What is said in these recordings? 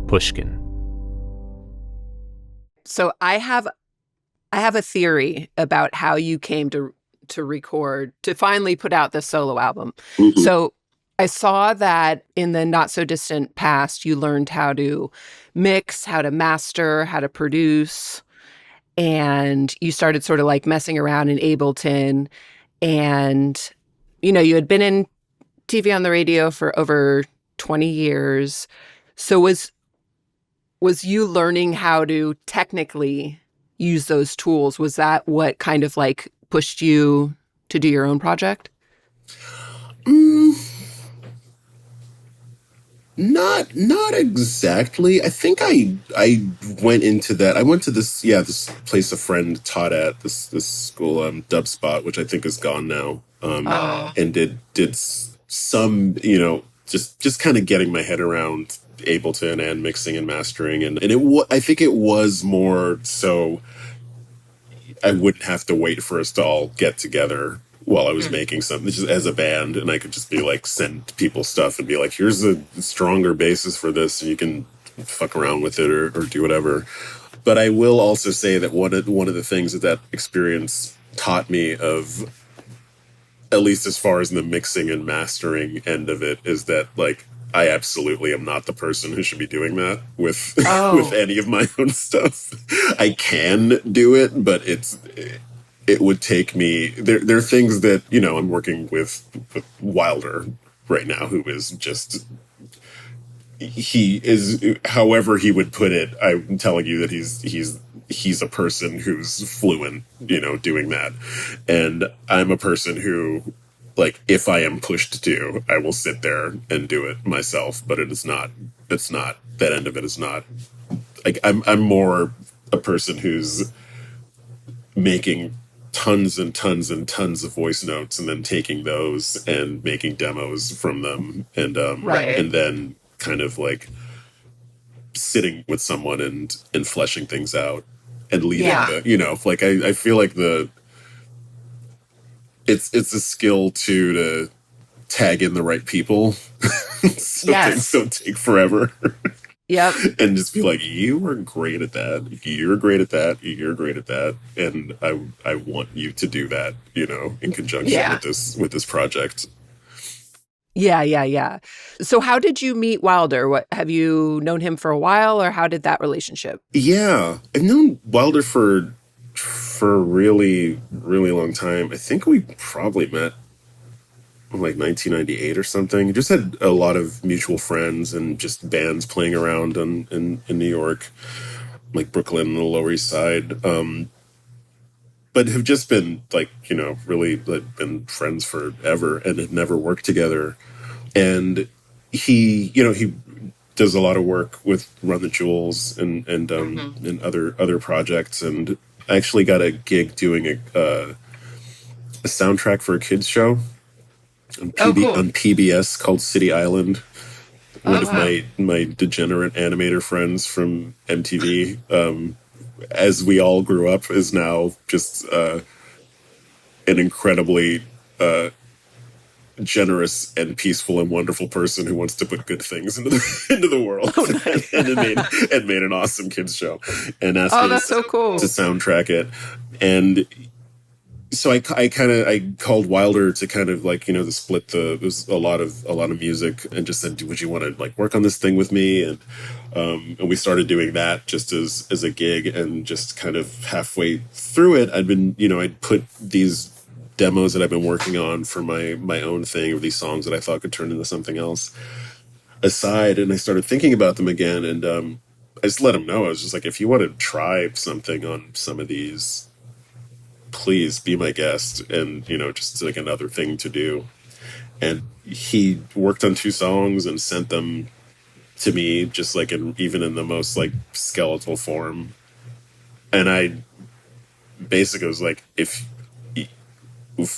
Pushkin. So I have a theory about how you came to record, to finally put out this solo album. Mm-hmm. So I saw that in the not so distant past, you learned how to mix, how to master, how to produce, and you started sort of like messing around in Ableton. And, you know, you had been in TV on the radio for over 20 years. So was you learning how to technically use those tools? Was that what kind of like pushed you to do your own project? Not exactly. I think I went into that. I went to this place a friend taught at, this school, Dubspot, which I think is gone now. And did some, you know, just kind of getting my head around Ableton and mixing and mastering, and I think it was more so I wouldn't have to wait for us to all get together while I was making something just as a band, and I could just be like, send people stuff and be like, here's a stronger basis for this, and you can fuck around with it or do whatever. But I will also say that one of the things that experience taught me, of at least as far as the mixing and mastering end of it, is that like I absolutely am not the person who should be doing that with with any of my own stuff. I can do it, but it would take me. There are things that, you know, I'm working with Wilder right now, who is just, he is, however he would put it, I'm telling you that he's a person who's fluent, you know, doing that. And I'm a person who, like, if I am pushed to, I will sit there and do it myself. But it's not, that end of it is not, like, I'm more a person who's making tons and tons and tons of voice notes and then taking those and making demos from them. And, and then kind of like sitting with someone and fleshing things out and leading the, you know, like, I feel like it's a skill to tag in the right people. So things don't take forever. Yep. And just be like, you were great at that. You're great at that. You're great at that. And I want you to do that, you know, in conjunction with this project. Yeah. So how did you meet Wilder? What, have you known him for a while, or how did that relationship? Yeah, I've known Wilder for a really, really long time. I think we probably met in like 1998 or something. Just had a lot of mutual friends and just bands playing around in New York, like Brooklyn and the Lower East Side. But have just been like, you know, really like been friends forever and had never worked together. And he, you know, he does a lot of work with Run the Jewels and other projects. And I actually got a gig doing a soundtrack for a kids show on PBS called City Island. One of my degenerate animator friends from MTV, as we all grew up, is now just an incredibly generous and peaceful and wonderful person who wants to put good things into the world. and made an awesome kids show and asked me to soundtrack it. And so I called Wilder to kind of like, you know, there was a lot of music, and just said, would you want to like work on this thing with me? And we started doing that just as a gig. And just kind of halfway through it, I'd put these demos that I've been working on for my own thing, or these songs that I thought could turn into something else, aside. And I started thinking about them again. And I just let him know. I was just like, if you want to try something on some of these, please be my guest. And, you know, just like another thing to do. And he worked on 2 songs and sent them to me, just like even in the most like skeletal form. And I basically was like, if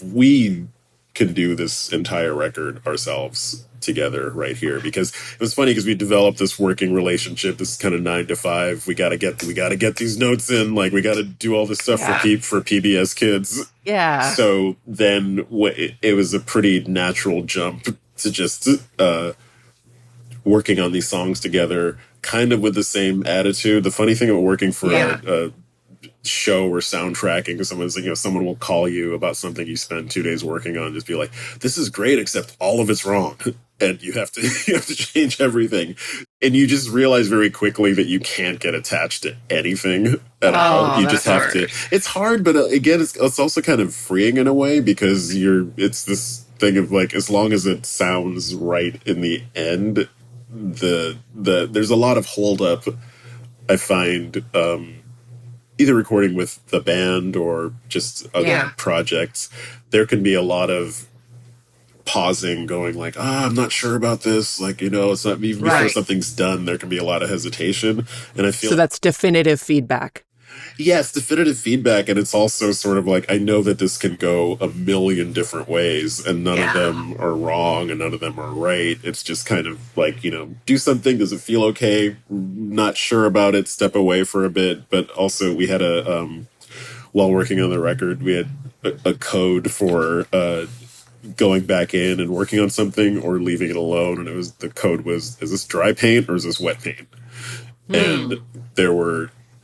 we can do this entire record ourselves together right here, because it was funny because we developed this working relationship, this kind of 9 to 5. We gotta get these notes in, like we gotta do all this stuff for PBS Kids. Yeah. So then it was a pretty natural jump to just working on these songs together, kind of with the same attitude. The funny thing about working for Yeah. a show or soundtracking, someone will call you about something you spend 2 days working on, just be like, this is great, except all of it's wrong. And you have to you have to change everything. And you just realize very quickly that you can't get attached to anything at all. Oh, You that's just have hard. to. It's hard, but again, it's also kind of freeing in a way, because it's this thing of like, as long as it sounds right in the end, there's a lot of hold up, I find, either recording with the band or just other projects. There can be a lot of pausing, going like, I'm not sure about this. Like, it's not even before something's done, there can be a lot of hesitation. And I feel So that's definitive feedback. yes, definitive feedback. And it's also sort of like, I know that this can go a million different ways, and none of them are wrong and none of them are right. It's just kind of like, do something. Does it feel okay? Not sure about it. Step away for a bit. But also we had while working on the record, we had a code for, going back in and working on something or leaving it alone. And the code was, is this dry paint or is this wet paint? And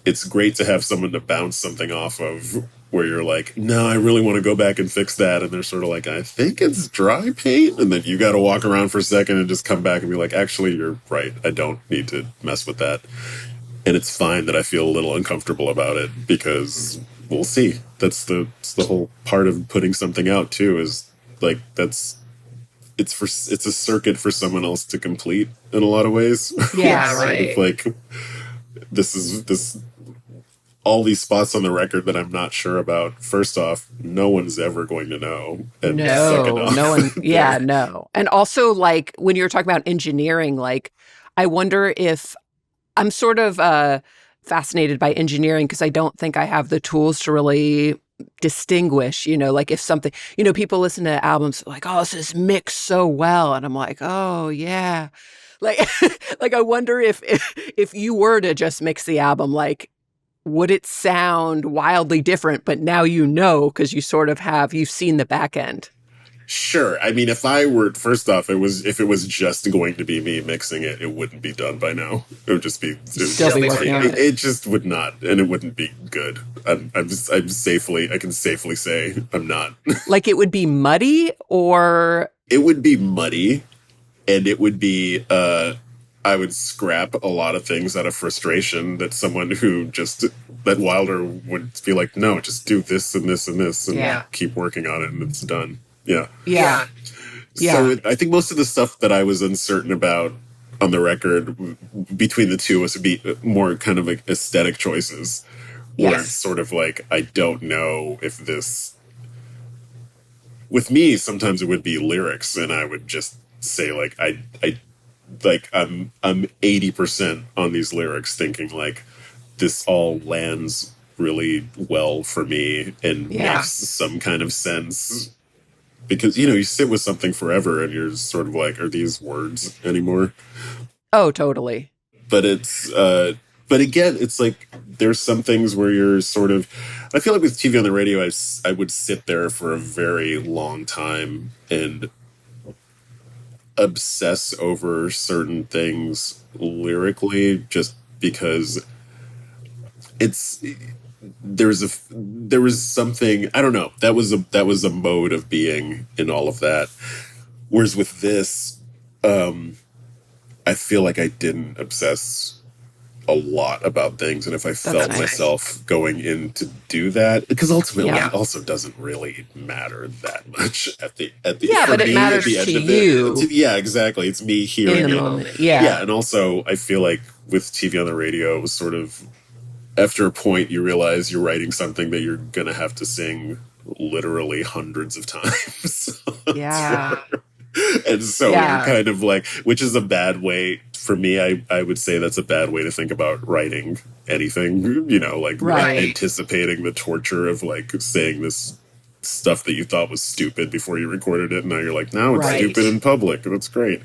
it's great to have someone to bounce something off of, where you're like, no, I really want to go back and fix that. And they're sort of like, I think it's dry paint. And then you got to walk around for a second and just come back and be like, actually, you're right. I don't need to mess with that. And it's fine that I feel a little uncomfortable about it, because we'll see. It's the whole part of putting something out too, is like, it's a circuit for someone else to complete in a lot of ways. Yeah, right. Like, this all these spots on the record that I'm not sure about. First off, no one's ever going to know. And second off, no one. Yeah, no. And also, like, when you're talking about engineering, like, I wonder if I'm sort of fascinated by engineering, because I don't think I have the tools to really distinguish, like, if something, people listen to albums like, oh, this is mixed so well. And I'm like, oh, yeah. Like, like, I wonder if you were to just mix the album, like, would it sound wildly different? But now because you sort of you've seen the back end. Sure. I mean, first off, if it was just going to be me mixing it, it wouldn't be done by now. It would just be, Still be working on it. It just would not, and it wouldn't be good. I can safely say I'm not. Like, it would be muddy, or? It would be muddy, and it would be, I would scrap a lot of things out of frustration, that Wilder would be like, no, just do this and this and this, and keep working on it, and it's done. Yeah. Yeah. So I think most of the stuff that I was uncertain about on the record between the two was to be more kind of like aesthetic choices. Where it's sort of like, I don't know if this, with me, sometimes it would be lyrics, and I would just say like, I'm 80% on these lyrics, thinking like, this all lands really well for me and makes some kind of sense. Because, you sit with something forever and you're sort of like, are these words anymore? Oh, totally. But but again, it's like, there's some things where you're sort of, I feel like with TV on the radio, I would sit there for a very long time and obsess over certain things lyrically, just because there was something, I don't know, that was a mode of being in all of that. Whereas with this, I feel like I didn't obsess a lot about things, and if I felt myself going in to do that, because ultimately it also doesn't really matter that much at the but it matters to you. Yeah, exactly. It's me hearing it. Yeah, and also I feel like with TV on the radio, it was sort of, after a point, you realize you're writing something that you're going to have to sing literally hundreds of times. Yeah. And so you're kind of like, which is a bad way for me. I would say that's a bad way to think about writing anything, anticipating the torture of like saying this stuff that you thought was stupid before you recorded it. And now you're like, now it's stupid in public. That's great.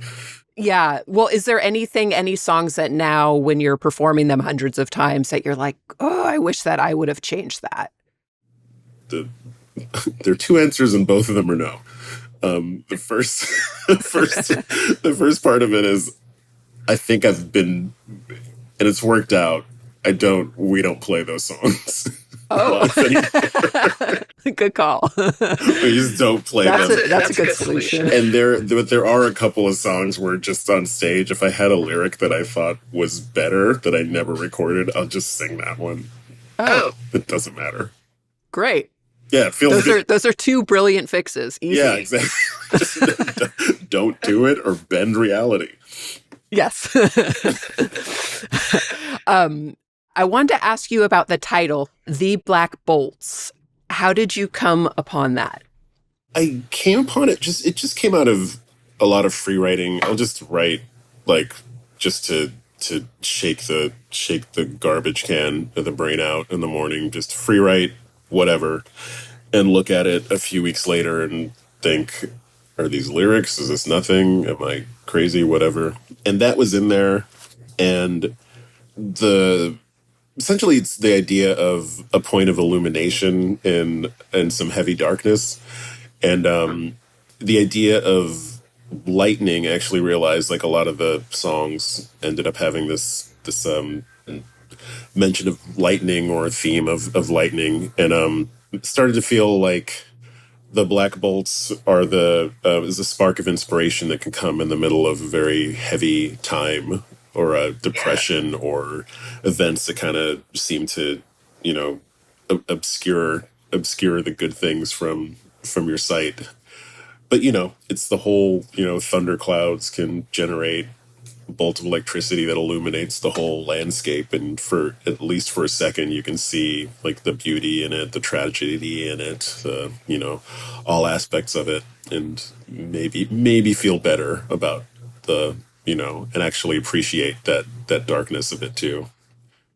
Yeah. Well, is there any songs that now, when you're performing them hundreds of times, that you're like, oh, I wish that I would have changed that? There are two answers, and both of them are no. The first part of it is, I think I've been, and it's worked out. We don't play those songs Oh, live anymore. good call. We just don't play That's them. a good solution. And there are a couple of songs where just on stage, if I had a lyric that I thought was better that I never recorded, I'll just sing that one. Oh, It doesn't matter. great. Yeah, it feels good. Those are two brilliant fixes. Easy. Yeah, exactly. Just don't do it or bend reality. Yes. I wanted to ask you about the title, Thee Black Boltz. How did you come upon that? I came upon it just came out of a lot of free writing. I'll just write like just to shake the garbage can of the brain out in the morning, just free write whatever, and look at it a few weeks later and think, are these lyrics? Is this nothing? Am I crazy? Whatever. And that was in there. And essentially it's the idea of a point of illumination in some heavy darkness. And the idea of lightning, I actually realized like a lot of the songs ended up having this mention of lightning or a theme of lightning. And it started to feel like the Black Bolts are is a spark of inspiration that can come in the middle of a very heavy time or a depression or events that kind of seem to, obscure the good things from your sight. But, it's the whole, thunderclouds can generate a bolt of electricity that illuminates the whole landscape. And for at least for a second, you can see like the beauty in it, the tragedy in it, all aspects of it. And maybe feel better about and actually appreciate that darkness of it too.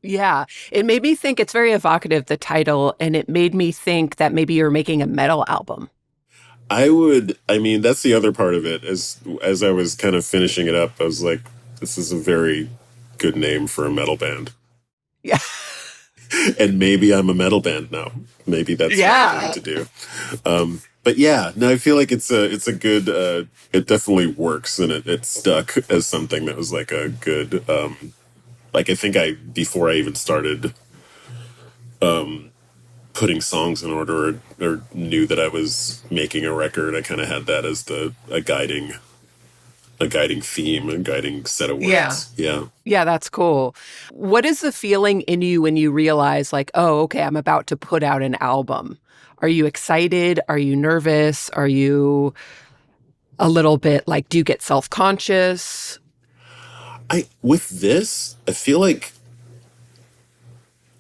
Yeah, it made me think it's very evocative, the title, and it made me think that maybe you're making a metal album. That's the other part of it. As I was kind of finishing it up, I was like, this is a very good name for a metal band. Yeah. And maybe I'm a metal band now. Maybe that's what I need to do. But yeah, no, I feel like it's a good, it definitely works, and it stuck as something that was like a good, I think before I even started putting songs in order or knew that I was making a record, I kind of had that as a guiding theme, a guiding set of words. Yeah. Yeah, that's cool. What is the feeling in you when you realize like, oh, okay, I'm about to put out an album? Are you excited? Are you nervous? Are you a little bit like, do you get self-conscious? With this, I feel like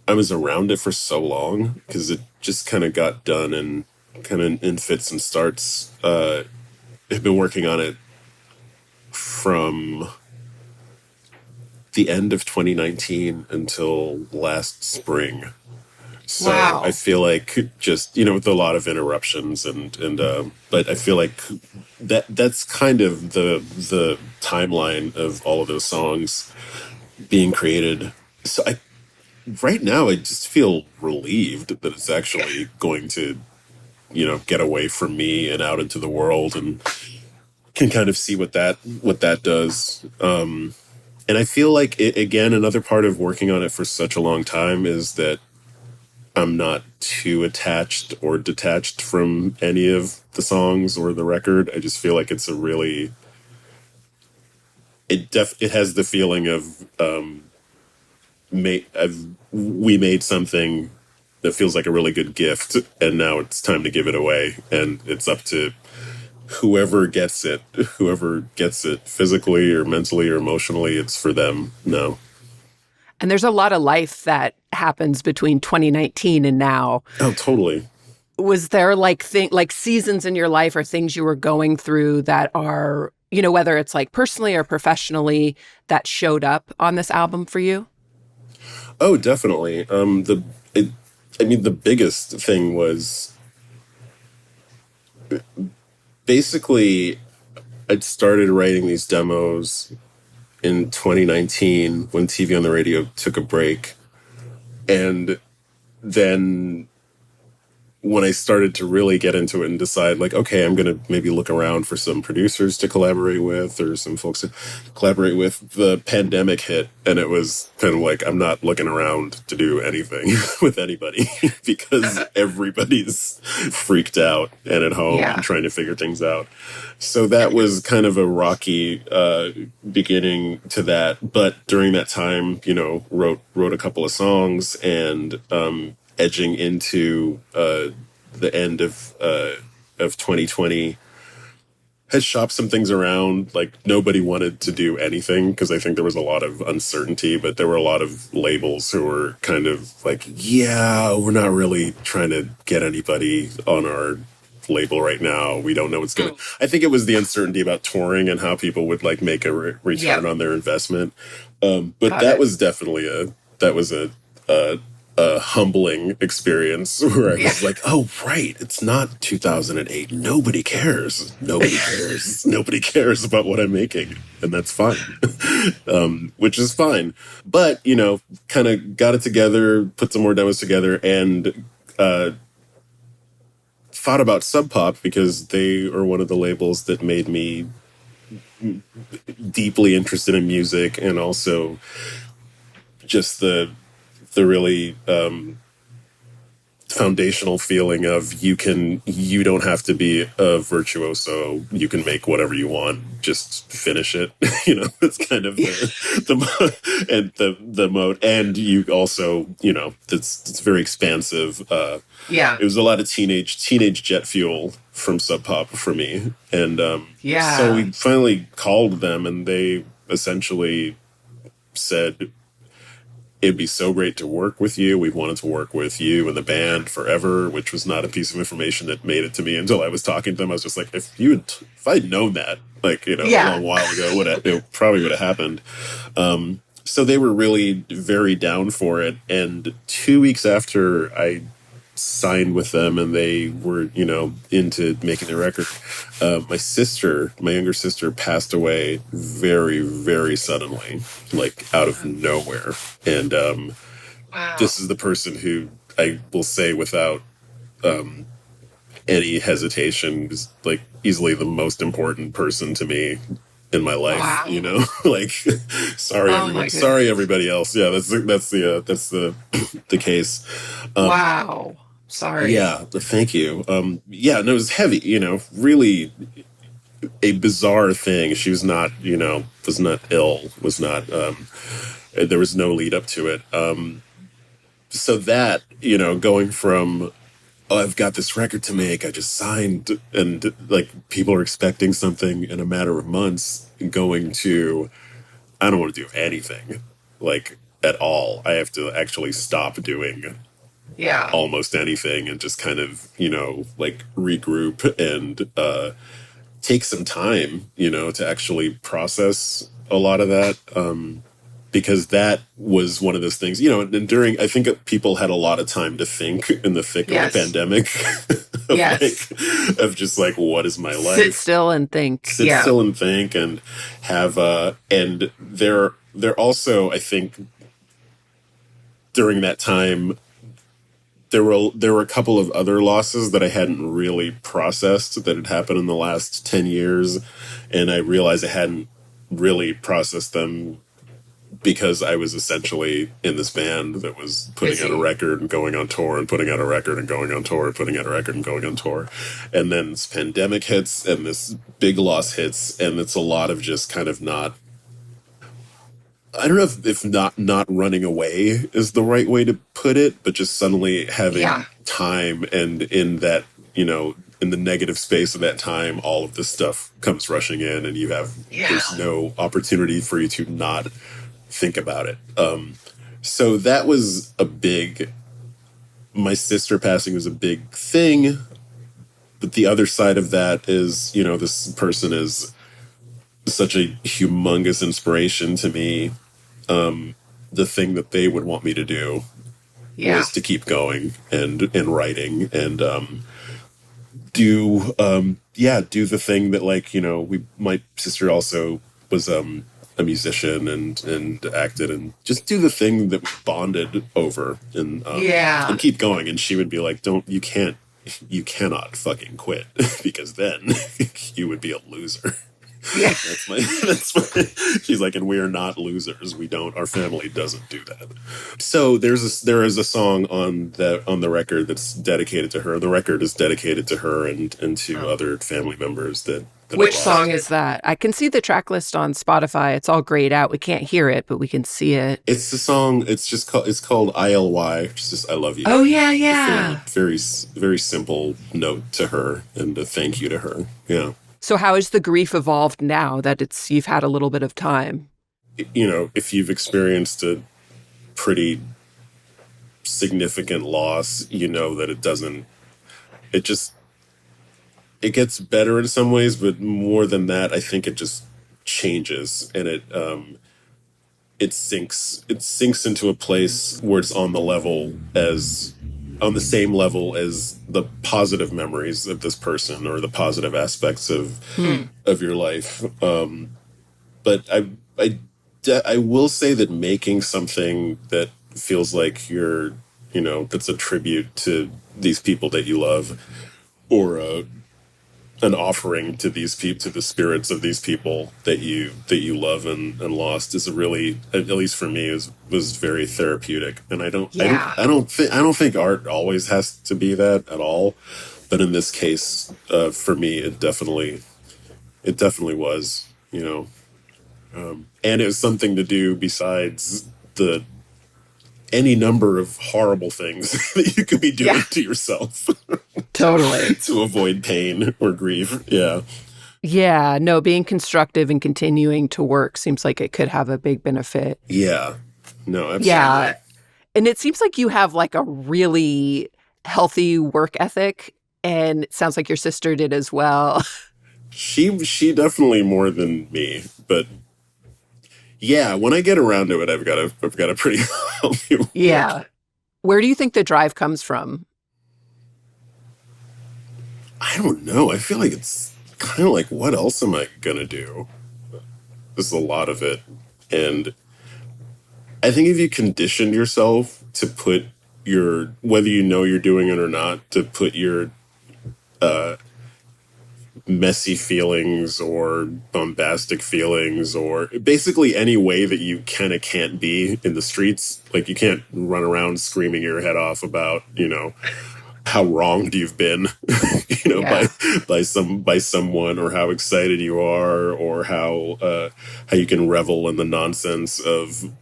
I was around it for so long because it just kind of got done and kind of in fits and starts. I've been working on it from the end of 2019 until last spring. So Wow. I feel like just, with a lot of interruptions but I feel like that's kind of the timeline of all of those songs being created. So right now I just feel relieved that it's actually going to, get away from me and out into the world and can kind of see what that does. And I feel like again, another part of working on it for such a long time is that I'm not too attached or detached from any of the songs or the record. I just feel like it's a really, it has the feeling of, we made something that feels like a really good gift, and now it's time to give it away. And it's up to whoever gets it physically or mentally or emotionally, it's for them now. And there's a lot of life that happens between 2019 and now. Oh, totally. Was there like seasons in your life or things you were going through that are, whether it's like personally or professionally, that showed up on this album for you? Oh, definitely. The biggest thing was basically I'd started writing these demos in 2019 when TV on the radio took a break. And then when I started to really get into it and decide, like, okay, I'm going to maybe look around for some producers to collaborate with or some folks to collaborate with, the pandemic hit. And it was kind of like, I'm not looking around to do anything with anybody because everybody's freaked out and at home and Yeah. trying to figure things out. So that was kind of a rocky beginning to that. But during that time, you know, wrote a couple of songs and edging into the end of 2020, had shopped some things around. Like, nobody wanted to do anything because I think there was a lot of uncertainty, but there were a lot of labels who were kind of like, yeah, we're not really trying to get anybody on our label right now. We don't know what's gonna. I think it was the uncertainty about touring and how people would like make a return Yep. on their investment. But Got that it. was definitely a humbling experience where I Yeah. was like, oh, right, it's not 2008. Nobody cares. Nobody cares. Nobody cares about what I'm making. And that's fine, which is fine. But, you know, kind of got it together, put some more demos together, and thought about Sub Pop because they are one of the labels that made me deeply interested in music, and also just the really foundational feeling of you don't have to be a virtuoso. You can make whatever you want. Just finish it. You know, it's kind of the mode. And you also, you know, it's very expansive. Yeah. It was a lot of teenage jet fuel from Sub Pop for me. And Yeah. so we finally called them, and they essentially said, it'd be so great to work with you. We've wanted to work with you and the band forever, which was not a piece of information that made it to me until I was talking to them. I was just like, if I'd known that, like, you know, a Yeah. long while ago, it probably would have happened. So they were really very down for it. And 2 weeks after I signed with them and they were, you know, into making the record, my younger sister, passed away very, very suddenly, like out of nowhere. And Wow. this is the person who I will say without any hesitation is like easily the most important person to me in my life. Wow. You know, like, sorry, Oh my everybody, goodness. sorry, everybody else. Yeah, that's the the case. Wow. Sorry. Yeah, thank you. Yeah, and it was heavy, you know, really a bizarre thing. She was not, you know, was not ill, was not, there was no lead up to it. So that, you know, going from, oh, I've got this record to make, I just signed, and like people are expecting something in a matter of months, going to, I don't want to do anything, like, at all. I have to actually stop doing Yeah. almost anything and just kind of, you know, like regroup and take some time, you know, to actually process a lot of that. Because that was one of those things, you know, and during, I think people had a lot of time to think in the thick Yes. of the pandemic. Of Yes. like, of just like, what is my life? Sit still and think. Sit Yeah. still and think, and have and they're also, I think, during that time there were a couple of other losses that I hadn't really processed that had happened in the last 10 years, and I realized I hadn't really processed them because I was essentially in this band that was putting out a record and going on tour and putting out a record and going on tour and putting out a record and going on tour. And then this pandemic hits and this big loss hits, and it's a lot of just kind of not, I don't know if not running away is the right way to put it, but just suddenly having time, and in that, you know, in the negative space of that time, all of this stuff comes rushing in, and you have, there's no opportunity for you to not think about it. So that was my sister passing was a big thing, but the other side of that is, you know, this person is such a humongous inspiration to me. The thing that they would want me to do was to keep going and writing and do the thing that, like, you know, my sister also was a musician and acted, and just do the thing that we bonded over, and keep going. And she would be like, you can't you cannot fucking quit because then you would be a loser. Yeah. She's like, and we are not losers. We don't, our family doesn't do that. So there is a song on the record that's dedicated to her. The record is dedicated to her and to other family members that I Which lost. song is that? I can see the track list on Spotify. It's all grayed out. We can't hear it, but we can see it. It's the song, it's called ILY, which is just I Love You. Oh, yeah, Very, yeah. very, very simple note to her and a thank you to her. Yeah. So how has the grief evolved now that you've had a little bit of time? You know, if you've experienced a pretty significant loss, you know that it just, it gets better in some ways, but more than that, I think it just changes and it sinks into a place where it's on the same level as the positive memories of this person or the positive aspects of your life. But I will say that making something that feels like that's a tribute to these people that you love, or an offering to these people, to the spirits of these people that you love and lost, is a really, at least for me, was very therapeutic. And I don't think art always has to be that at all, but in this case, for me, it definitely was, and it was something to do besides any number of horrible things that you could be doing to yourself. Totally. To avoid pain or grief. Yeah. Yeah. No, being constructive and continuing to work seems like it could have a big benefit. Yeah. No, absolutely. Yeah. And it seems like you have like a really healthy work ethic, and it sounds like your sister did as well. She definitely more than me, but yeah, when I get around to it, I've got a pretty healthy work. Yeah. Where do you think the drive comes from? I don't know. I feel like it's kind of like, what else am I gonna do? There's a lot of it. And I think if you condition yourself to put whether you know you're doing it or not, to put your messy feelings or bombastic feelings, or basically any way that you kind of can't be in the streets. Like, you can't run around screaming your head off about, how wronged you've been, by someone, or how excited you are, or how you can revel in the nonsense of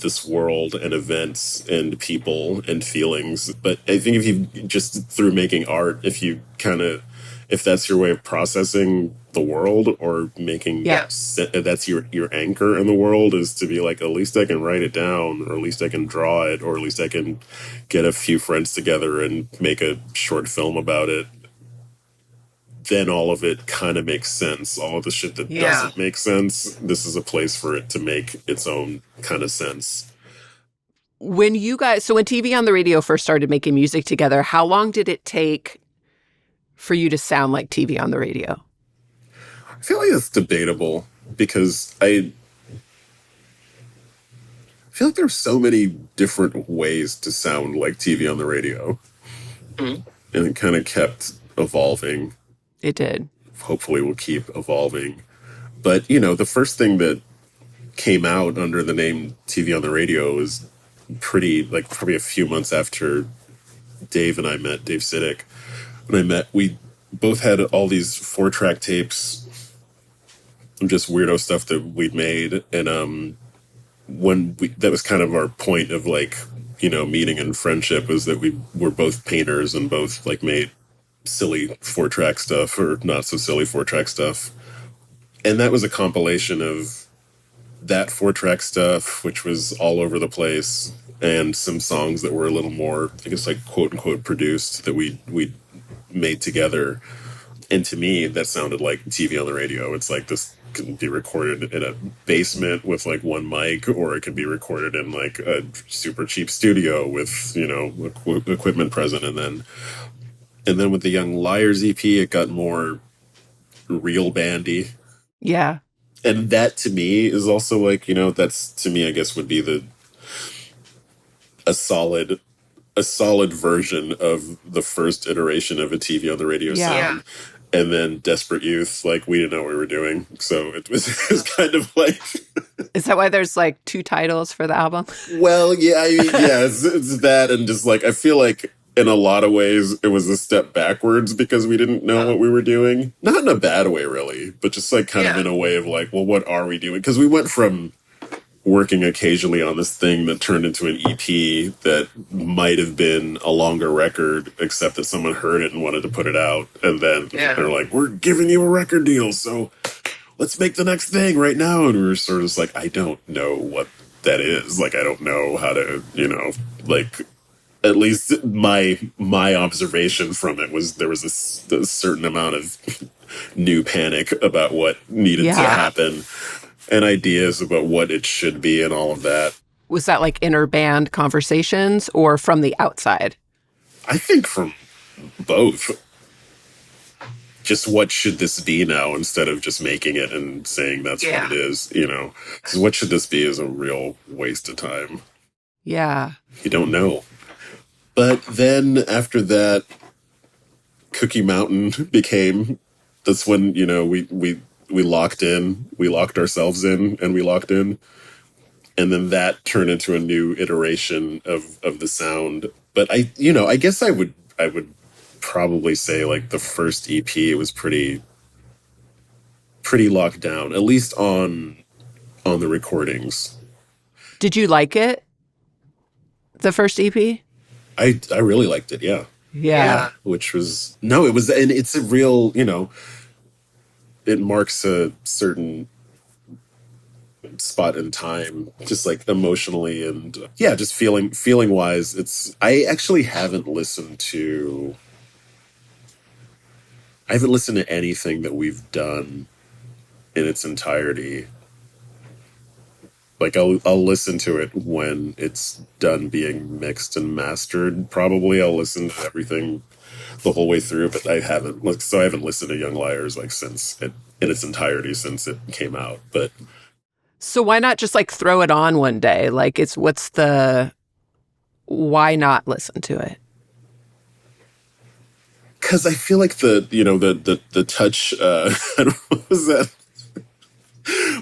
this world and events and people and feelings. But I think if you just, through making art, if that's your way of processing the world, or making that's your anchor in the world, is to be like, at least I can write it down, or at least I can draw it, or at least I can get a few friends together and make a short film about it, then all of it kind of makes sense. All of the shit that doesn't make sense, this is a place for it to make its own kind of sense. When TV on the Radio first started making music together, how long did it take for you to sound like TV on the Radio? I feel like it's debatable, because I feel like there's so many different ways to sound like TV on the Radio. Mm-hmm. And it kind of kept evolving. It did. Hopefully will keep evolving. But, the first thing that came out under the name TV on the Radio was probably a few months after Dave and I met, Dave Sidick. When I met, we both had all these 4-track tapes of just weirdo stuff that we'd made. And that was kind of our point of meeting and friendship, was that we were both painters and both made silly 4-track stuff, or not so silly 4-track stuff. And that was a compilation of that 4-track stuff, which was all over the place, and some songs that were a little more, I guess, quote unquote produced, that we made together. And to me, that sounded like TV on the Radio. It's like, this can be recorded in a basement with one mic, or it can be recorded in a super cheap studio with equipment present. And then with the Young Liars EP, it got more real bandy. Yeah. And that to me is also that's, to me, I guess, would be a solid a solid version of the first iteration of a TV on the radio Yeah. sound. And then Desperate Youth, like, we didn't know what we were doing. So it was, it was kind of like... Is that why there's like 2 titles for the album? Well, yeah, I mean, yeah, it's that, and just like, I feel like in a lot of ways it was a step backwards because we didn't know what we were doing. Not in a bad way, really, but just like kind of in a way of like, well, what are we doing? Because we went from working occasionally on this thing that turned into an EP that might have been a longer record, except that someone heard it and wanted to put it out. And then they're like, we're giving you a record deal, so let's make the next thing right now. And we were sort of just like, I don't know what that is. Like, I don't know how to, you know, like, at least my observation from it was there was a certain amount of new panic about what needed to happen and ideas about what it should be and all of that. Was that like inner band conversations or from the outside? I think from both. Just what should this be now instead of just making it and saying that's what it is, you know? Because what should this be is a real waste of time. Yeah. You don't know. But then after that, Cookie Mountain became, that's when, you know, we locked in, we locked ourselves in, and we locked in. And then that turned into a new iteration of the sound. But I guess I would probably say like the first EP was pretty locked down, at least on the recordings. Did you like it? The first EP? I really liked it, yeah. Yeah. Which was, no, it was, and it's a real, you know, it marks a certain spot in time, just like emotionally and just feeling wise. I actually haven't listened to anything that we've done in its entirety. Like I'll listen to it when it's done being mixed and mastered. Probably I'll listen to everything the whole way through, but I haven't listened to Young Liars like since it in its entirety since it came out. But so why not just like throw it on one day? Like why not listen to it? Because I feel like the touch. What was that?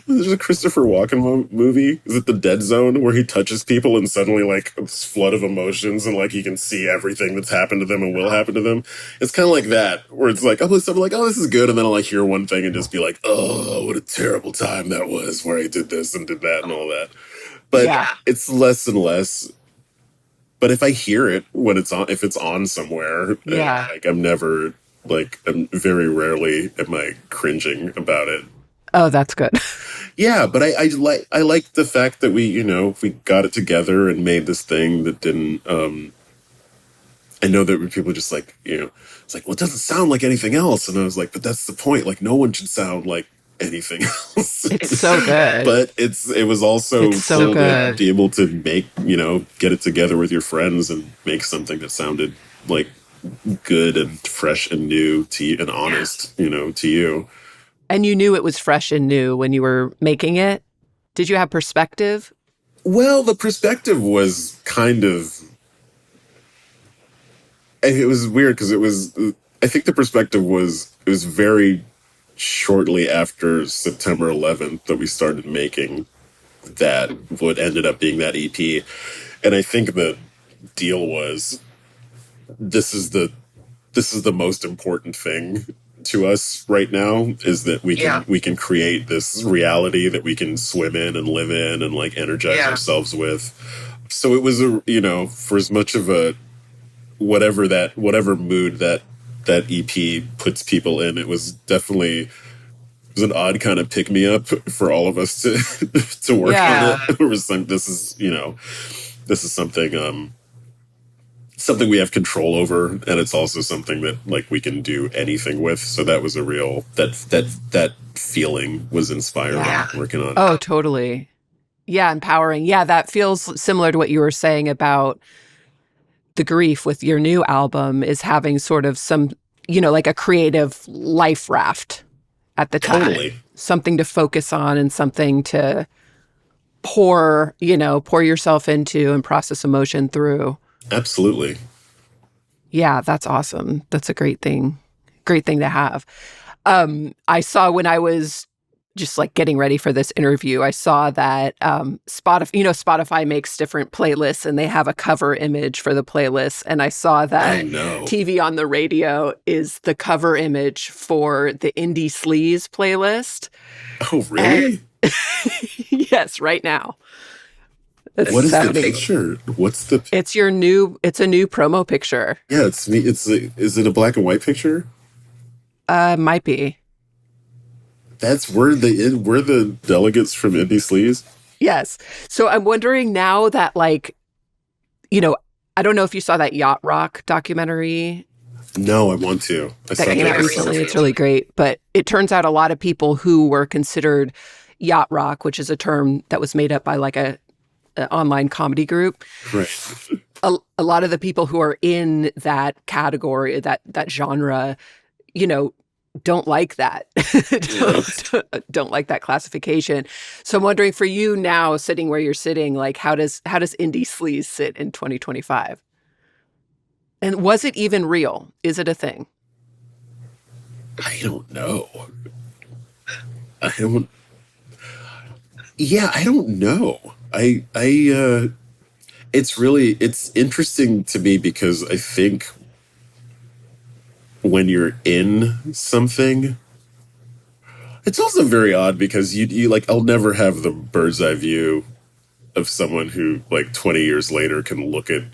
There's a Christopher Walken movie. Is it The Dead Zone, where he touches people and suddenly like this flood of emotions and like he can see everything that's happened to them and will happen to them? It's kind of like that, where it's like, I'm like, oh, this is good, and then I'll like hear one thing and just be like, oh, what a terrible time that was, where I did this and did that and all that. But it's less and less. But if I hear it when it's on, if it's on somewhere, like I'm very rarely am I cringing about it. Oh, that's good. Yeah, but I like the fact that we got it together and made this thing that didn't. I know that people just like, it's like, well, it doesn't sound like anything else, and I was like, but that's the point. Like, no one should sound like anything else. It's so good. But it was also so good to be able to make, get it together with your friends and make something that sounded like good and fresh and new to you and honest, to you. And you knew it was fresh and new when you were making it? Did you have perspective? Well, the perspective was kind of... It was weird because I think the perspective was... It was very shortly after September 11th that we started making that, what ended up being that EP. And I think the deal was, this is the most important thing to us right now, is that we can create this reality that we can swim in and live in and like energize ourselves with. So it was for as much of a whatever mood that EP puts people in, it was an odd kind of pick me up for all of us to work on it. It was like, this is something we have control over, and it's also something that like we can do anything with. So that was a real that feeling was inspiring working on it. Oh, totally. Yeah, empowering. Yeah, that feels similar to what you were saying about the grief with your new album, is having sort of some, like a creative life raft at the time. Totally. Something to focus on and something to pour yourself into and process emotion through. Absolutely. Yeah, that's awesome. That's a great thing. Great thing to have. I saw when I was just like getting ready for this interview, I saw that Spotify, Spotify makes different playlists and they have a cover image for the playlist. And I saw Oh that no. TV on the radio is the cover image for the Indie Sleaze playlist. Oh And really? yes, right now. What It's is the happening. picture? What's the? It's a new promo picture. Yeah, it's me. Is it a black and white picture? Might be. That's we're the delegates from Indie Sleaze. Yes. So I'm wondering now that you know, I don't know if you saw that Yacht Rock documentary No, I want to. I that saw came out that. recently. It's really great. But it turns out a lot of people who were considered yacht rock, which is a term that was made up by like an online comedy group. Right. A lot of the people who are in that category, that genre, you know, don't like that. Yeah. don't like that classification. So I'm wondering for you now, sitting where you're sitting, like how does indie sleaze sit in 2025? And was it even real? Is it a thing? I don't know. I don't. Yeah, I don't know. It's interesting to me because I think when you're in something, it's also very odd because you like I'll never have the bird's eye view of someone who like 20 years later can look at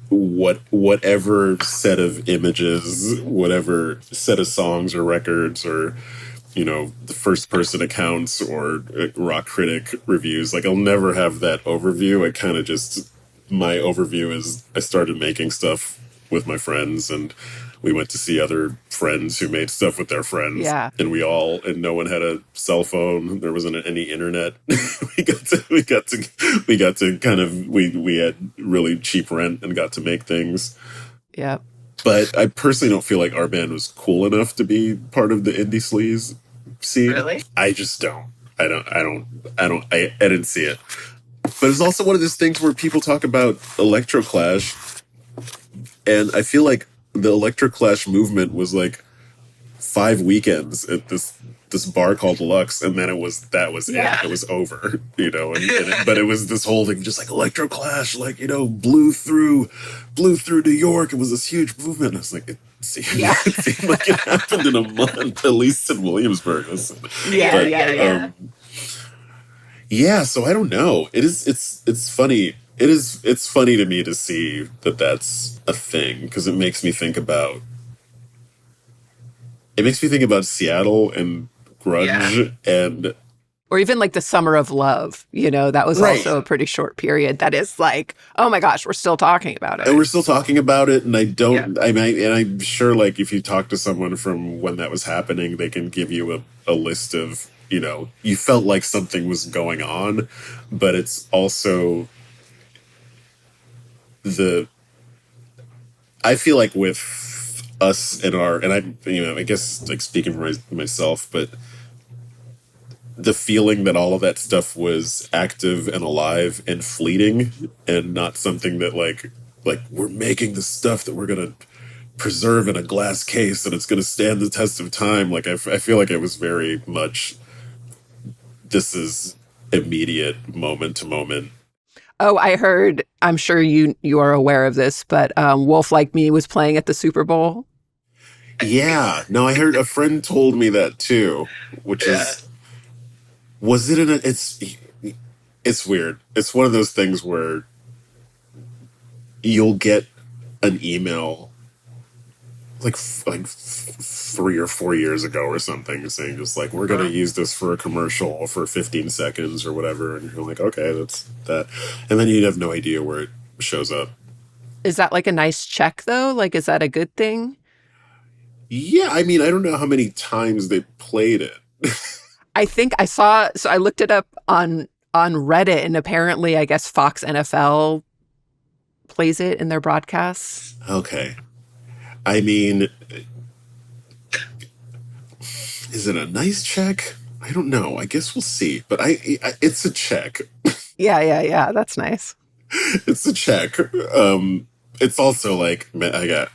whatever set of images, whatever set of songs or records or the first person accounts or rock critic reviews. Like I'll never have that overview. I kind of just my overview is I started making stuff with my friends and we went to see other friends who made stuff with their friends Yeah. and and no one had a cell phone. There wasn't any internet. We got to kind of we had really cheap rent and got to make things. Yeah. But I personally don't feel like our band was cool enough to be part of the indie sleaze scene. Really? I just don't. I didn't see it. But it's also one of those things where people talk about electroclash, and I feel like the electroclash movement was like 5 weekends at this bar called Lux, and then that was Yeah. it. It was over, but it was this whole thing, just like electroclash, like blew through New York. It was this huge movement. I was like, Yeah. it seemed like it happened in a month, at least in Williamsburg. Yeah, yeah. Yeah, so I don't know. It's funny. It's funny to me to see that that's a thing because it makes me think about Seattle and grunge and Or even like the Summer of Love, that was Right. also a pretty short period. That is like, oh my gosh, we're still talking about it. and we're still talking about it. And I don't. I mean, and I'm sure like if you talk to someone from when that was happening, they can give you a list of you felt like something was going on, but it's also I feel like with us and I guess like speaking for myself, but the feeling that all of that stuff was active and alive and fleeting and not something that like we're making the stuff that we're going to preserve in a glass case and it's going to stand the test of time. Like I feel like it was very much, this is immediate moment to moment. Oh, I heard, I'm sure you are aware of this, but Wolf Like Me was playing at the Super Bowl. Yeah, no, I heard a friend told me that too, which is, was it it's weird. It's one of those things where you'll get an email like 3 or 4 years ago or something saying just like, we're going to use this for a commercial for 15 seconds or whatever. And you're like, okay, that's that. And then you have no idea where it shows up. Is that like a nice check though? Like, is that a good thing? Yeah. I mean, I don't know how many times they played it. I think so I looked it up on Reddit and apparently I guess Fox NFL plays it in their broadcasts. Okay. I mean, is it a nice check? I don't know. I guess we'll see. But it's a check. Yeah. That's nice. It's a check. it's also like, man, I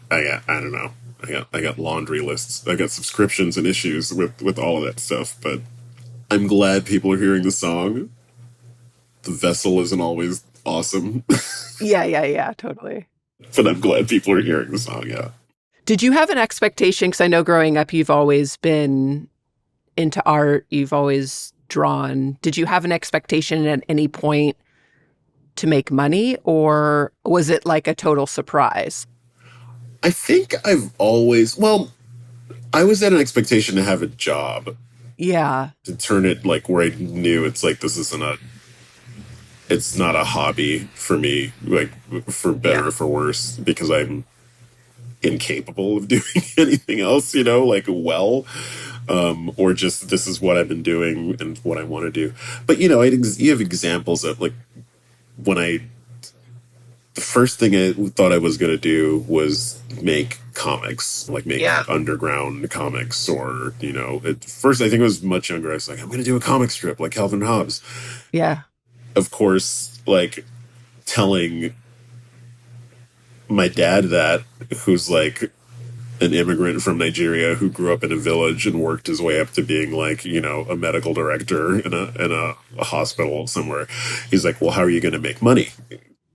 don't know. I got laundry lists. I got subscriptions and issues with all of that stuff. But I'm glad people are hearing the song. The vessel isn't always awesome, Yeah, yeah, yeah, totally. but I'm glad people are hearing the song. Yeah. Did you have an expectation? Because I know growing up, you've always been into art, you've always drawn. Did you have an expectation at any point to make money, or was it like a total surprise? I think I've always, well, I was at an expectation to have a job, Yeah, to turn it like where I knew it's like, it's not a hobby for me, like for better yeah, or for worse, because I'm incapable of doing anything else, like well, or just this is what I've been doing and what I want to do. But you have examples of like when the first thing I thought I was going to do was make comics, like make yeah, underground comics, or at first I think I was much younger. I was like, I'm going to do a comic strip like Calvin Hobbes. yeah, Of course, like telling my dad that, who's like an immigrant from Nigeria who grew up in a village and worked his way up to being like, a medical director in a hospital somewhere. He's like, well, how are you going to make money?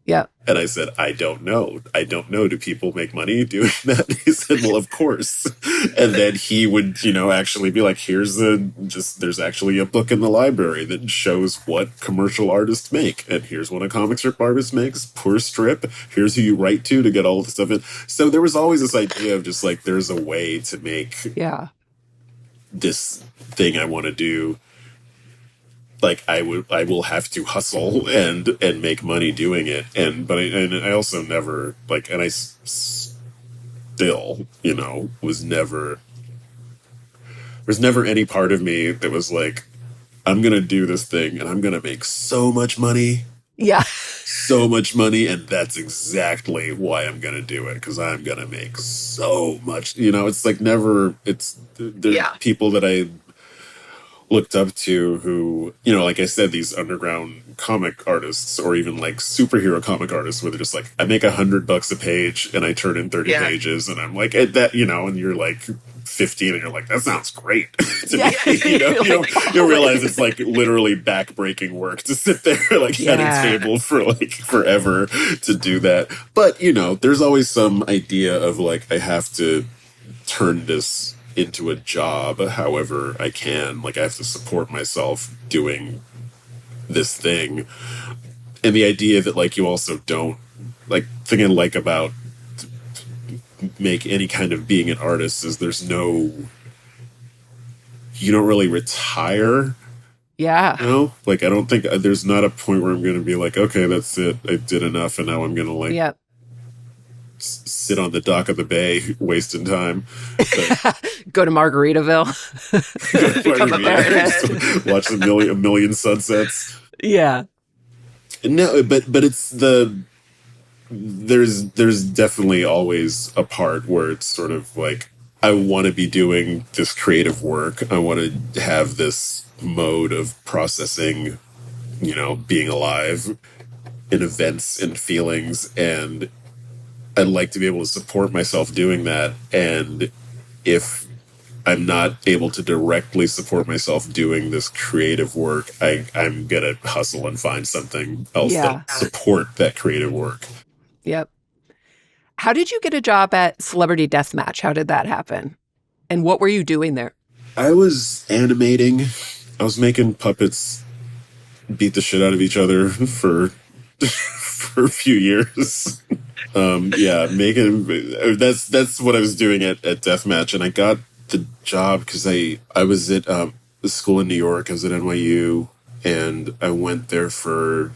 yeah, And I said, I don't know. I don't know. Do people make money doing that? He said, well, of course. And then he would, actually be like, there's actually a book in the library that shows what commercial artists make. And here's what a comic strip artist makes per strip. Here's who you write to get all the stuff in. So there was always this idea of just like, there's a way to make yeah, this thing I want to do. Like I will have to hustle and make money doing it, but I also never like, and I still was never any part of me that was like, I'm gonna do this thing and I'm gonna make so much money, yeah, and that's exactly why I'm gonna do it, because I'm gonna make so much. It's like never. There's yeah, people that I looked up to who, like I said, these underground comic artists, or even like superhero comic artists, where they're just like, I make $100 a page and I turn in 30 yeah, pages, and I'm like, at that, and you're like 15 and you're like, that sounds great to yeah. me. You're like, You oh, realize it's like literally back-breaking work to sit there like at a yeah, table for like forever to do that. But there's always some idea of like, I have to turn this into a job however I can. Like I have to support myself doing this thing. And the idea that like you also don't like, thing I like about make any kind of being an artist is you don't really retire. yeah, Like I don't think there's not a point where I'm going to be like, okay, that's it, I did enough and now I'm going to like yeah. sit on the dock of the bay wasting time. But Go to Margaritaville, become a baroness. watch a million sunsets. Yeah, No, but it's there's definitely always a part where it's sort of like, I want to be doing this creative work. I want to have this mode of processing, being alive in events and feelings, and I'd like to be able to support myself doing that. And if I'm not able to directly support myself doing this creative work, I'm going to hustle and find something else yeah, that support that creative work. yep. How did you get a job at Celebrity Deathmatch? How did that happen? And what were you doing there? I was animating. I was making puppets beat the shit out of each other for for a few years. Yeah, making that's what I was doing at Deathmatch, and I got the job because I was at the school in New York. I was at NYU, and I went there for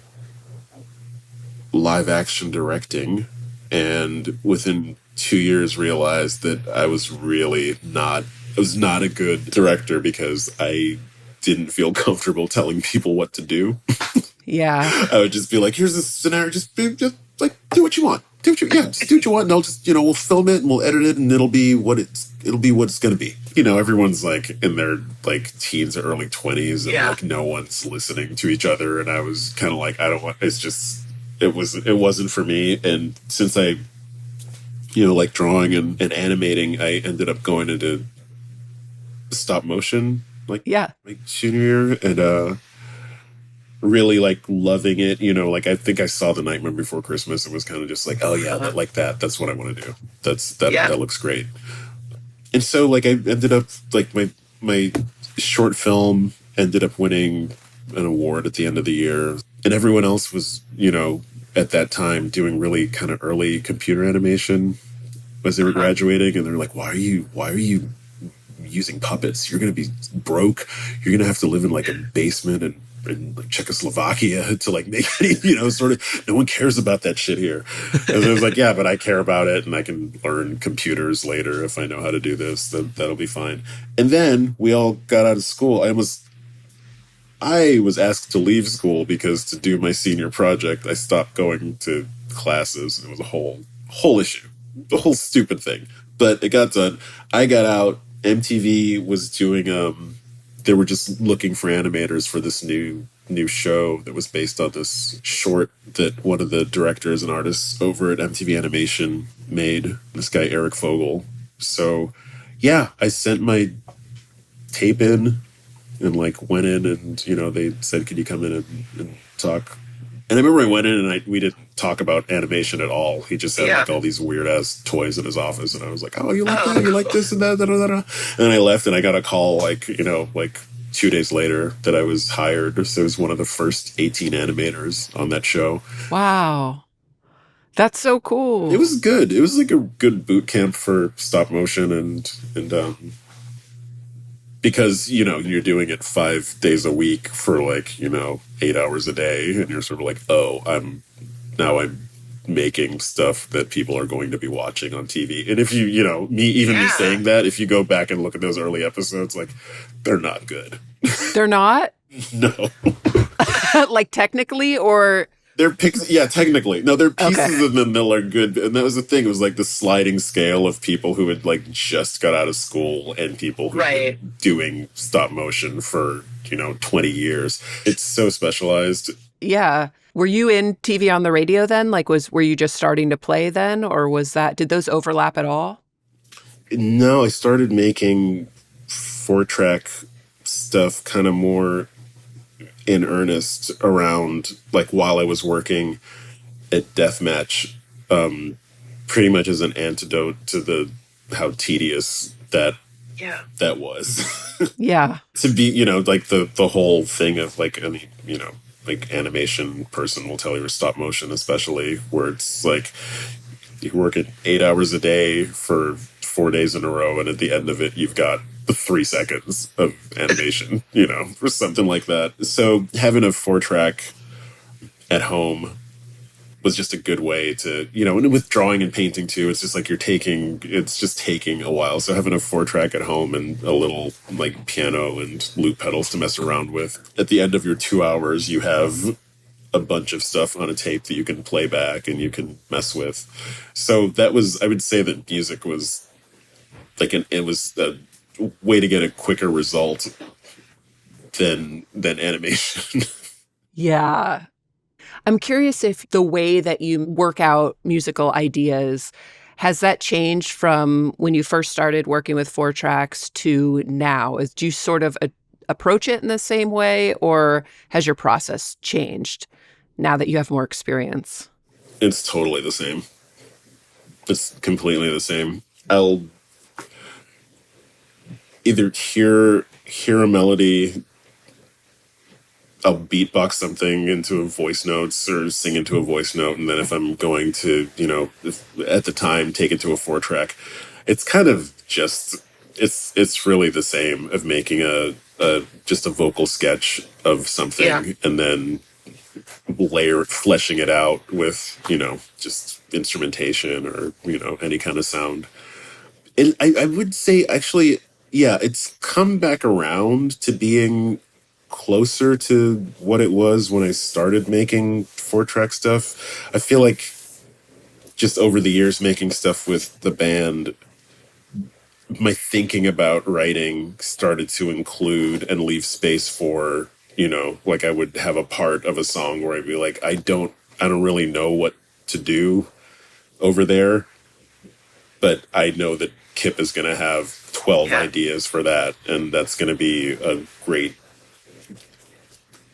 live action directing, and within 2 years realized that I was not a good director, because I didn't feel comfortable telling people what to do. Yeah, I would just be like, here's this scenario, just like, do what you want. Just do what you want, and I'll just, we'll film it and we'll edit it, and it'll be what it's going to be. Everyone's like in their like teens or early 20s, and like no one's listening to each other. And I was kind of like, I don't want, it wasn't for me. And since I like drawing and animating, I ended up going into stop motion, like Yeah. my junior year, and really like loving it. Like I think I saw The Nightmare Before Christmas and was kind of just like, oh yeah, like that. That's what I want to do. That looks great. And so like I ended up like my short film ended up winning an award at the end of the year, and everyone else was at that time doing really kind of early computer animation as they were graduating, and they're like, why are you using puppets? You're going to be broke. You're going to have to live in like a basement in like Czechoslovakia to like make any, sort of, no one cares about that shit here. And I was like, yeah, but I care about it, and I can learn computers later if I know how to do this, then that'll be fine. And then we all got out of school. I was asked to leave school because to do my senior project, I stopped going to classes. It was a whole issue, the whole stupid thing. But it got done. I got out. MTV was doing they were just looking for animators for this new show that was based on this short that one of the directors and artists over at MTV Animation made, this guy Eric Fogel. So yeah, I sent my tape in and like went in, and they said, could you come in and talk? And I remember I went in and we didn't talk about animation at all. He just had like all these weird ass toys in his office, and I was like, oh, you like that? You like this and that? Da, da, da, da. And then I left, and I got a call like 2 days later that I was hired. So I was one of the first 18 animators on that show. Wow. That's so cool. It was good. It was like a good boot camp for stop motion and because, you're doing it 5 days a week for like, 8 hours a day, and you're sort of like, oh, I'm making stuff that people are going to be watching on TV. And if me saying that, if you go back and look at those early episodes, like, they're not good. They're not? No. Like technically, or? They're technically. No, they're pieces of them that are good. And that was the thing. It was like the sliding scale of people who had like just got out of school and people who were doing stop motion for, 20 years. It's so specialized. Yeah. Were you in TV on the radio then? Like were you just starting to play then? Or did those overlap at all? No, I started making 4-track stuff kind of more in earnest around like while I was working at Deathmatch, pretty much as an antidote to how tedious that was. Yeah. To be, like the whole thing of like like animation person will tell you, or stop motion especially, where it's like you work at 8 hours a day for 4 days in a row, and at the end of it you've got 3 seconds of animation, or something like that. So having a 4-track at home was just a good way to, and with drawing and painting too, it's just like it's just taking a while. So having a 4-track at home and a little like piano and loop pedals to mess around with, at the end of your 2 hours, you have a bunch of stuff on a tape that you can play back and you can mess with. So I would say that music was like it was a way to get a quicker result than animation. Yeah. I'm curious if the way that you work out musical ideas, has that changed from when you first started working with 4-tracks to now? Do you sort of approach it in the same way, or has your process changed now that you have more experience? It's totally the same. It's completely the same. I'll either hear a melody, I'll beatbox something into a voice notes or sing into a voice note, and then if I'm going to, at the time take it to a 4-track, it's kind of just it's really the same of making just a vocal sketch of something and then fleshing it out with just instrumentation or any kind of sound. And I would say actually, yeah, it's come back around to being closer to what it was when I started making 4-track stuff. I feel like just over the years making stuff with the band, my thinking about writing started to include and leave space for, like I would have a part of a song where I'd be like, I don't really know what to do over there. but I know that Kip is going to have 12 Yeah. ideas for that, and that's going to be a great.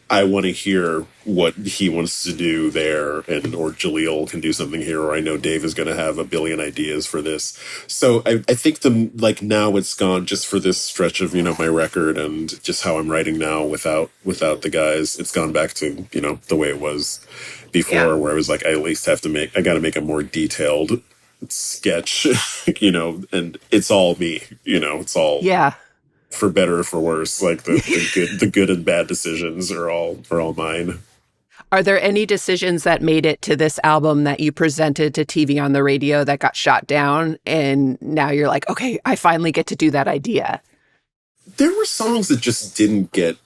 I want to hear what he wants to do there, and or Jaleel can do something here, or I know Dave is going to have a billion ideas for this. So I think now it's gone just for this stretch of my record and just how I'm writing now without the guys. It's gone back to the way it was Yeah. before, where I was like, I got to make a more detailed sketch, and it's all me, it's all Yeah. for better or for worse. Like the good and bad decisions are all mine. Are there any decisions that made it to this album that you presented to TV on the radio that got shot down, and now you're like, okay, I finally get to do that idea? There were songs that just didn't get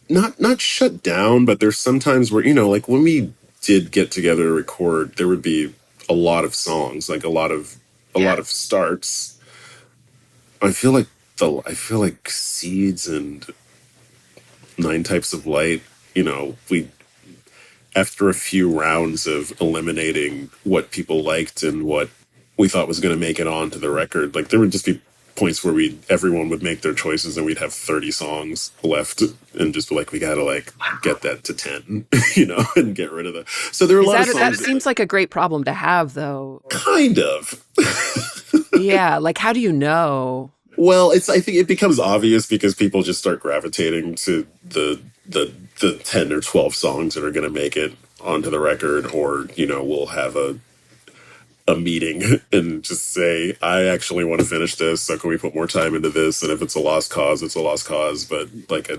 not shut down, but there's sometimes where like when we did get together to record, there would be a lot of songs, like a lot of starts. I feel like Seeds and Nine Types of Light, we after a few rounds of eliminating what people liked and what we thought was going to make it onto the record, like there would just be points where everyone would make their choices and we'd have 30 songs left and just be like, we gotta get that to 10, and get rid of the. So there are a lot of songs. That seems like a great problem to have, though. Kind of. Yeah, like how do you know? Well, I think it becomes obvious because people just start gravitating to the 10 or 12 songs that are going to make it onto the record, or we'll have a meeting and just say, I actually want to finish this, so can we put more time into this? And if it's a lost cause, it's a lost cause, but like I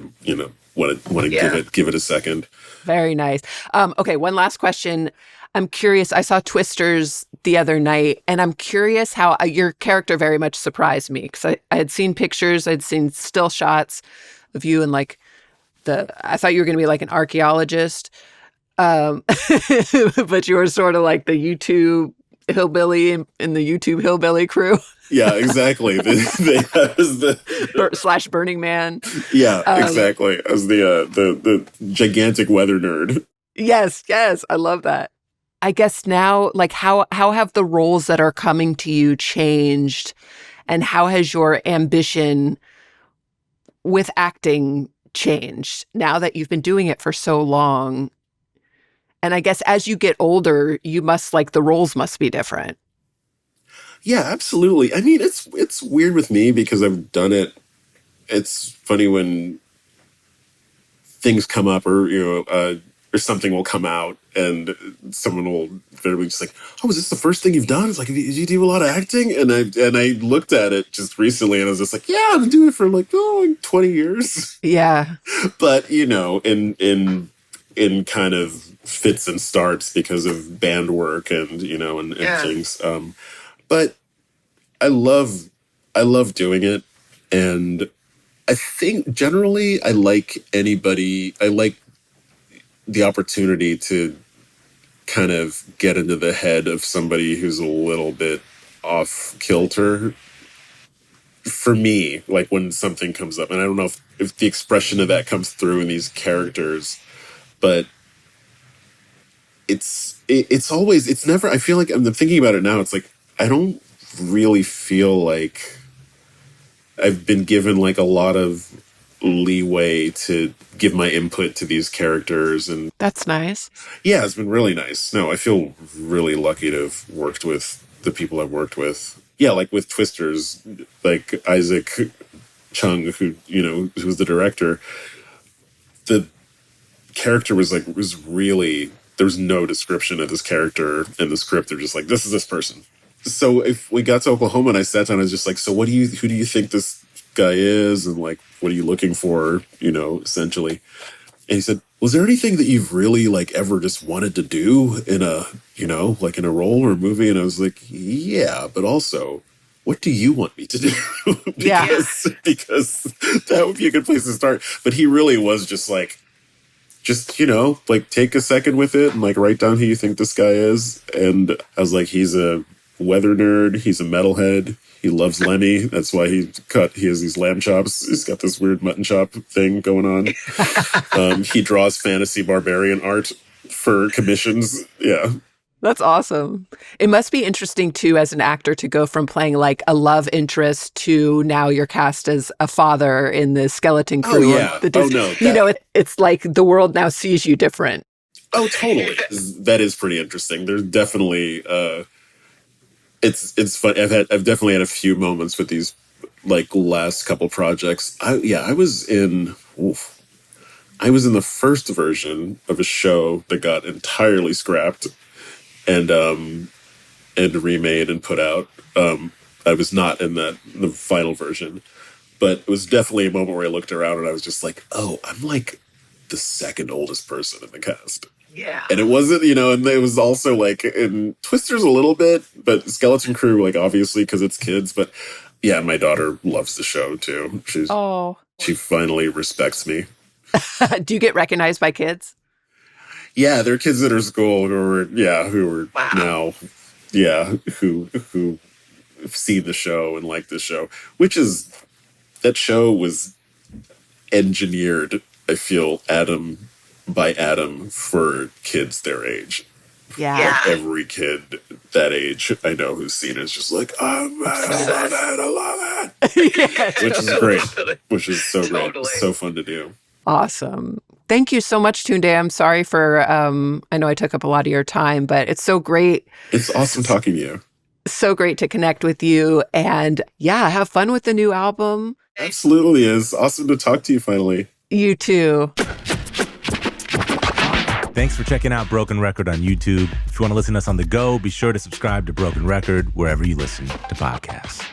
want to give it a second. Very nice. Okay, one last question. I'm curious. I saw Twisters the other night, and I'm curious how your character very much surprised me, because I had seen pictures, I'd seen still shots of you, and like I thought you were going to be like an archaeologist, but you were sort of like the YouTube hillbilly in the YouTube hillbilly crew. Yeah, exactly. Slash Burning Man. Yeah, exactly. As the gigantic weather nerd. Yes, I love that. I guess now, like, how have the roles that are coming to you changed, and how has your ambition with acting changed now that you've been doing it for so long? And I guess as you get older, the roles must be different. Yeah, absolutely. I mean, it's weird with me because I've done it. It's funny when things come up, or something will come out and someone will be just like, oh, is this the first thing you've done? It's like, did you do a lot of acting? And I looked at it just recently and I was just like, yeah, I've been doing it for like 20 years. Yeah. But, in kind of fits and starts because of band work and, and things. But I love doing it. And I think generally I like the opportunity to kind of get into the head of somebody who's a little bit off kilter. For me, like when something comes up, and I don't know if the expression of that comes through in these characters, but it's never, I feel like I'm thinking about it now, it's like, I don't really feel like I've been given like a lot of leeway to give my input to these characters, and that's nice. Yeah, it's been really nice. No, I feel really lucky to have worked with the people I've worked with. Yeah, like with Twisters, like Isaac Chung, who's the director. The character was really, there was no description of this character in the script. They're just like, this is this person. So if we got to Oklahoma and I sat down, I was just like, so who do you think this guy is, and like, what are you looking for, essentially? And he said, was there anything that you've really like ever just wanted to do in a like in a role or a movie? And I was like, yeah, but also, what do you want me to do? because that would be a good place to start. But he really was just like take a second with it and like write down who you think this guy is. And I was like, he's a weather nerd, he's a metalhead, he loves Lemmy. That's why he has these lamb chops. He's got this weird mutton chop thing going on. He draws fantasy barbarian art for commissions. Yeah. That's awesome. It must be interesting too as an actor to go from playing like a love interest to now you're cast as a father in the Skeleton Oh Crew. yeah. Oh no. It's like the world now sees you different. Oh, totally. That is pretty interesting. There's definitely it's fun. I've definitely had a few moments with these like last couple projects. I was in the first version of a show that got entirely scrapped and remade and put out. I was not in the final version, but it was definitely a moment where I looked around and I was just like, oh, I'm like the second oldest person in the cast. Yeah. And it wasn't, and it was also like in Twisters a little bit, but Skeleton Crew, like obviously because it's kids. But yeah, my daughter loves the show too. She finally respects me. Do you get recognized by kids? Yeah, there are kids at her school who are now, who have seen the show and like the show, that show was engineered, I feel, by Adam for kids their age. Yeah. Like every kid that age I know who's seen it is just like, oh man, I love it. Yeah, which is great. Which is so great. It's so fun to do. Awesome. Thank you so much, Tunde. I'm sorry for, I know I took up a lot of your time, but it's so great. It's awesome talking to you. So great to connect with you. And yeah, have fun with the new album. Absolutely is. Awesome to talk to you finally. You too. Thanks for checking out Broken Record on YouTube. If you want to listen to us on the go, be sure to subscribe to Broken Record wherever you listen to podcasts.